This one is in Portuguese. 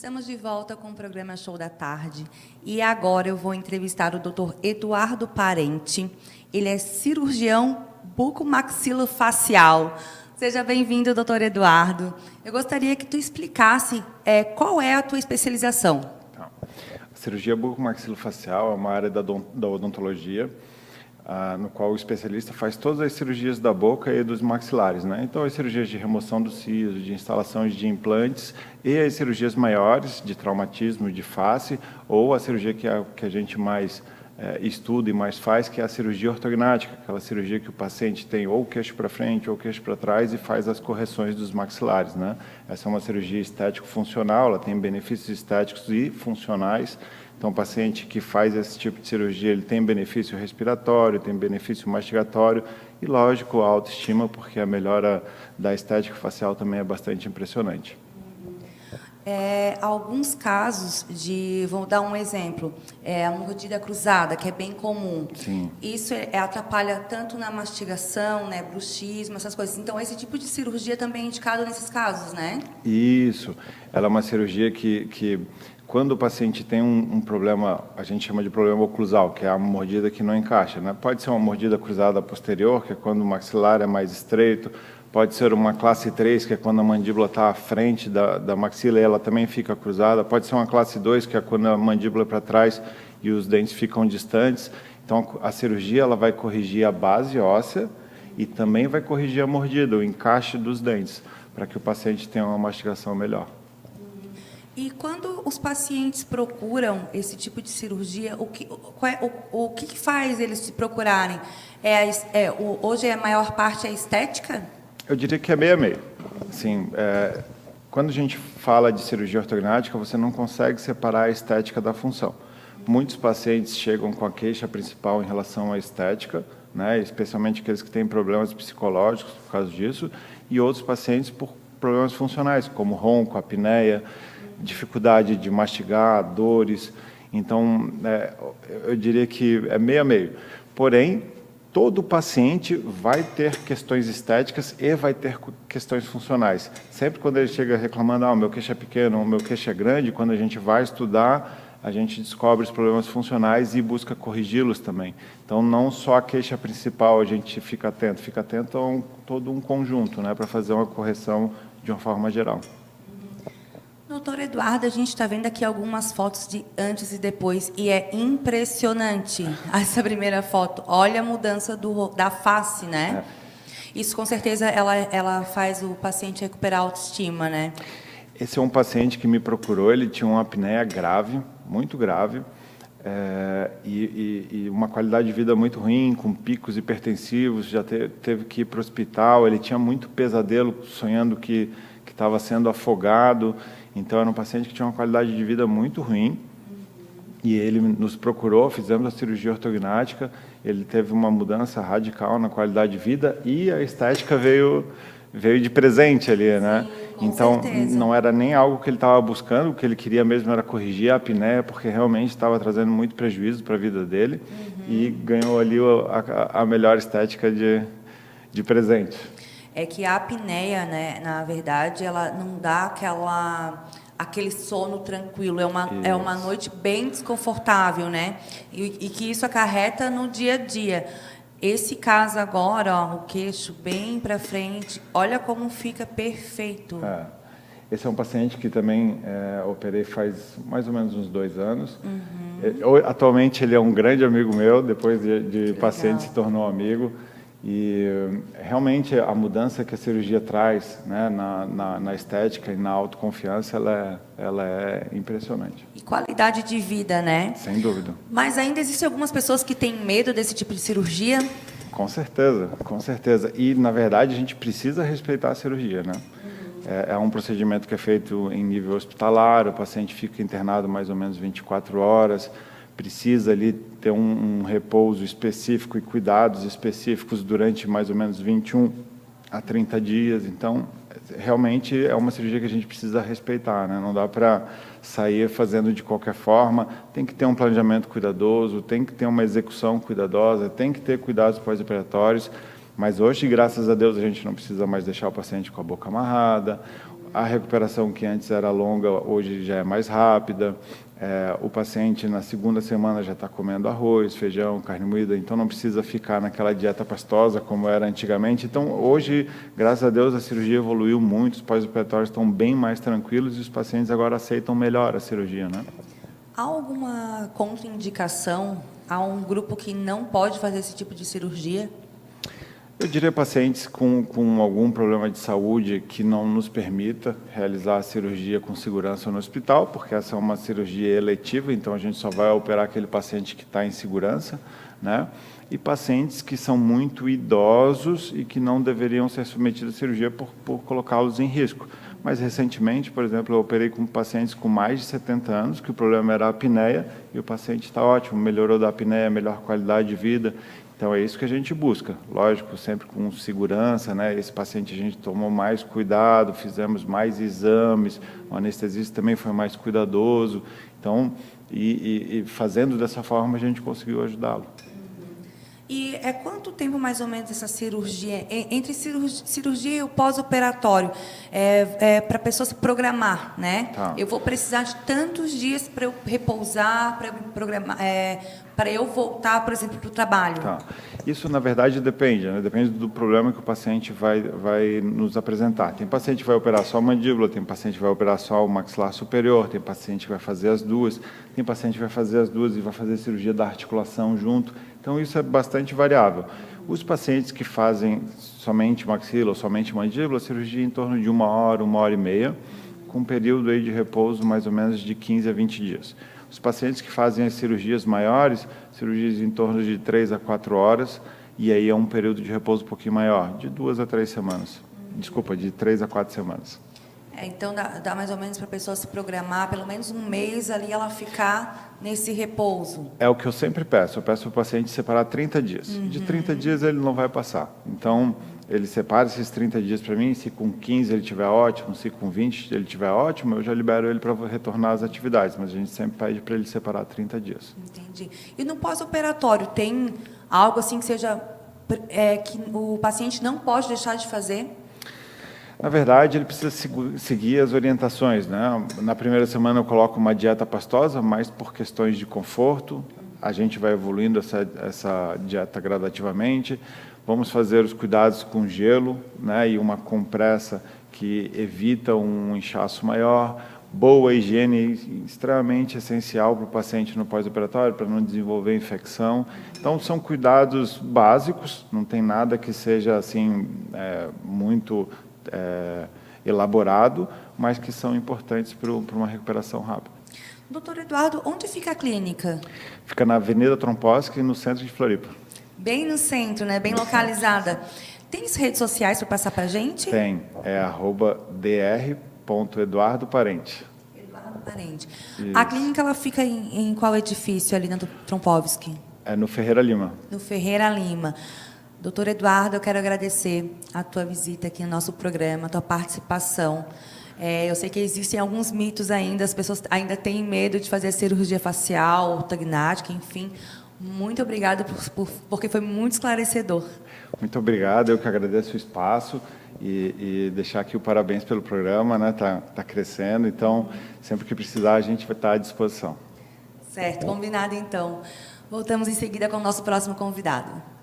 Estamos de volta com o programa Show da Tarde. E agora eu vou entrevistar o Dr. Eduardo Parente. Ele é cirurgião bucomaxilofacial. Seja bem-vindo, doutor Eduardo. Eu gostaria que tu explicasse qual é a tua especialização. A cirurgia bucomaxilofacial é uma área da odontologia, no qual o especialista faz todas as cirurgias da boca e dos maxilares, né? Então, as cirurgias de remoção dos sisos, de instalações de implantes e as cirurgias maiores de traumatismo de face, ou a cirurgia que a gente mais estuda e mais faz, que é a cirurgia ortognática, aquela cirurgia que o paciente tem ou o queixo para frente ou o queixo para trás e faz as correções dos maxilares, né? Essa é uma cirurgia estético-funcional, ela tem benefícios estéticos e funcionais. Então, o paciente que faz esse tipo de cirurgia, ele tem benefício respiratório, tem benefício mastigatório e, lógico, a autoestima, porque a melhora da estética facial também é bastante impressionante. Alguns casos vou dar um exemplo, a mordida cruzada, que é bem comum. Sim. Isso atrapalha tanto na mastigação, né, bruxismo, essas coisas. Então, esse tipo de cirurgia também é indicado nesses casos, né? Isso. Ela é uma cirurgia que quando o paciente tem um problema, a gente chama de problema oclusal, que é a mordida que não encaixa, né? Pode ser uma mordida cruzada posterior, que é quando o maxilar é mais estreito. Pode ser uma classe 3, que é quando a mandíbula está à frente da maxila e ela também fica cruzada. Pode ser uma classe 2, que é quando a mandíbula é para trás e os dentes ficam distantes. Então, a cirurgia ela vai corrigir a base óssea e também vai corrigir a mordida, o encaixe dos dentes, para que o paciente tenha uma mastigação melhor. E quando os pacientes procuram esse tipo de cirurgia, o que faz eles se procurarem? Hoje a maior parte é estética? Eu diria que é meio a meio. Assim, quando a gente fala de cirurgia ortognática, você não consegue separar a estética da função. Muitos pacientes chegam com a queixa principal em relação à estética, né, especialmente aqueles que têm problemas psicológicos por causa disso, e outros pacientes por problemas funcionais, como ronco, apneia, dificuldade de mastigar, dores. Então, eu diria que é meio a meio. Porém, todo paciente vai ter questões estéticas e vai ter questões funcionais. Sempre quando ele chega reclamando, meu queixo é pequeno, o meu queixo é grande, quando a gente vai estudar, a gente descobre os problemas funcionais e busca corrigi-los também. Então, não só a queixa principal a gente fica atento a todo um conjunto, né, para fazer uma correção de uma forma geral. Doutor Eduardo, a gente está vendo aqui algumas fotos de antes e depois, e é impressionante essa primeira foto. Olha a mudança da face, né? Isso, com certeza, ela faz o paciente recuperar a autoestima, né? Esse é um paciente que me procurou, ele tinha uma apneia grave, muito grave, e uma qualidade de vida muito ruim, com picos hipertensivos, já teve que ir para o hospital, ele tinha muito pesadelo, sonhando que estava sendo afogado. Então, era um paciente que tinha uma qualidade de vida muito ruim, e ele nos procurou, fizemos a cirurgia ortognática, ele teve uma mudança radical na qualidade de vida, e a estética veio de presente ali, né? Sim, então, certeza. Não era nem algo que ele estava buscando, o que ele queria mesmo era corrigir a apneia, porque realmente estava trazendo muito prejuízo para a vida dele, e ganhou ali a melhor estética de presente. É que a apneia, né, na verdade, ela não dá aquele sono tranquilo, é uma noite bem desconfortável, né? E que isso acarreta no dia a dia. Esse caso agora, o queixo bem para frente, olha como fica perfeito. Esse é um paciente que também operei faz mais ou menos uns 2 anos. Atualmente ele é um grande amigo meu, depois de paciente se tornou amigo. E realmente a mudança que a cirurgia traz, né, na estética e na autoconfiança, ela é impressionante. E qualidade de vida, né? Sem dúvida. Mas ainda existem algumas pessoas que têm medo desse tipo de cirurgia? Com certeza, com certeza. E, na verdade, a gente precisa respeitar a cirurgia, né? É um procedimento que é feito em nível hospitalar, o paciente fica internado mais ou menos 24 horas, precisa ali ter um repouso específico e cuidados específicos durante mais ou menos 21 a 30 dias. Então, realmente é uma cirurgia que a gente precisa respeitar, né? Não dá para sair fazendo de qualquer forma, tem que ter um planejamento cuidadoso, tem que ter uma execução cuidadosa, tem que ter cuidados pós-operatórios, mas hoje, graças a Deus, a gente não precisa mais deixar o paciente com a boca amarrada, A recuperação que antes era longa, hoje já é mais rápida. O paciente, na segunda semana, já está comendo arroz, feijão, carne moída, então não precisa ficar naquela dieta pastosa como era antigamente. Então, hoje, graças a Deus, a cirurgia evoluiu muito, os pós-operatórios estão bem mais tranquilos e os pacientes agora aceitam melhor a cirurgia, né? Há alguma contraindicação? Há um grupo que não pode fazer esse tipo de cirurgia? Eu diria pacientes com algum problema de saúde que não nos permita realizar a cirurgia com segurança no hospital, porque essa é uma cirurgia eletiva, então a gente só vai operar aquele paciente que está em segurança, né? E pacientes que são muito idosos e que não deveriam ser submetidos à cirurgia por colocá-los em risco. Mas, recentemente, por exemplo, eu operei com pacientes com mais de 70 anos, que o problema era a apneia, e o paciente está ótimo, melhorou da apneia, melhor qualidade de vida. Então, é isso que a gente busca. Lógico, sempre com segurança, né? Esse paciente a gente tomou mais cuidado, fizemos mais exames, o anestesista também foi mais cuidadoso. Então, fazendo dessa forma, a gente conseguiu ajudá-lo. E quanto tempo, mais ou menos, essa cirurgia, entre cirurgia e o pós-operatório, para a pessoa se programar, né? Tá. Eu vou precisar de tantos dias para eu repousar, para eu programar, para eu voltar, por exemplo, para o trabalho. Tá. Isso, na verdade, depende, né? Depende do problema que o paciente vai nos apresentar. Tem paciente que vai operar só a mandíbula, tem paciente que vai operar só o maxilar superior, tem paciente que vai fazer as duas, tem paciente que vai fazer as duas e vai fazer cirurgia da articulação junto. Então, isso é bastante variável. Os pacientes que fazem somente maxila ou somente mandíbula, a cirurgia em torno de 1 hora e meia, com um período aí de repouso mais ou menos de 15 a 20 dias. Os pacientes que fazem as cirurgias maiores, cirurgias em torno de 3 a 4 horas, e aí é um período de repouso um pouquinho maior, de 2 a 3 semanas. Desculpa, de 3 a 4 semanas. Então, dá mais ou menos para a pessoa se programar, pelo menos um mês ali, ela ficar nesse repouso. É o que eu sempre peço. Eu peço para o paciente separar 30 dias. De 30 dias ele não vai passar. Então, ele separa esses 30 dias para mim. Se com 15 ele estiver ótimo, se com 20 ele estiver ótimo, eu já libero ele para retornar às atividades. Mas a gente sempre pede para ele separar 30 dias. Entendi. E no pós-operatório, tem algo assim que seja que o paciente não pode deixar de fazer? Na verdade, ele precisa seguir as orientações, né? Na primeira semana eu coloco uma dieta pastosa, mas por questões de conforto, a gente vai evoluindo essa dieta gradativamente. Vamos fazer os cuidados com gelo, né? E uma compressa que evita um inchaço maior. Boa higiene, extremamente essencial para o paciente no pós-operatório, para não desenvolver infecção. Então, são cuidados básicos, não tem nada que seja assim muito elaborado, mas que são importantes para uma recuperação rápida. Doutor Eduardo, onde fica a clínica? Fica na Avenida Trompowski, no centro de Floripa. Bem no centro, né? Bem localizada. Tem redes sociais para passar para a gente? Tem, é @dr.eduardoparente. Eduardo Parente. Isso. A clínica ela fica em qual edifício ali na Trompowski? É no Ferreira Lima. No Ferreira Lima. Doutor Eduardo, eu quero agradecer a tua visita aqui no nosso programa, a tua participação. Eu sei que existem alguns mitos ainda, as pessoas ainda têm medo de fazer cirurgia facial, ortognática, enfim. Muito obrigada porque foi muito esclarecedor. Muito obrigado, eu que agradeço o espaço e deixar aqui o parabéns pelo programa, né? Tá crescendo, então sempre que precisar a gente vai estar à disposição. Certo, combinado então. Voltamos em seguida com o nosso próximo convidado.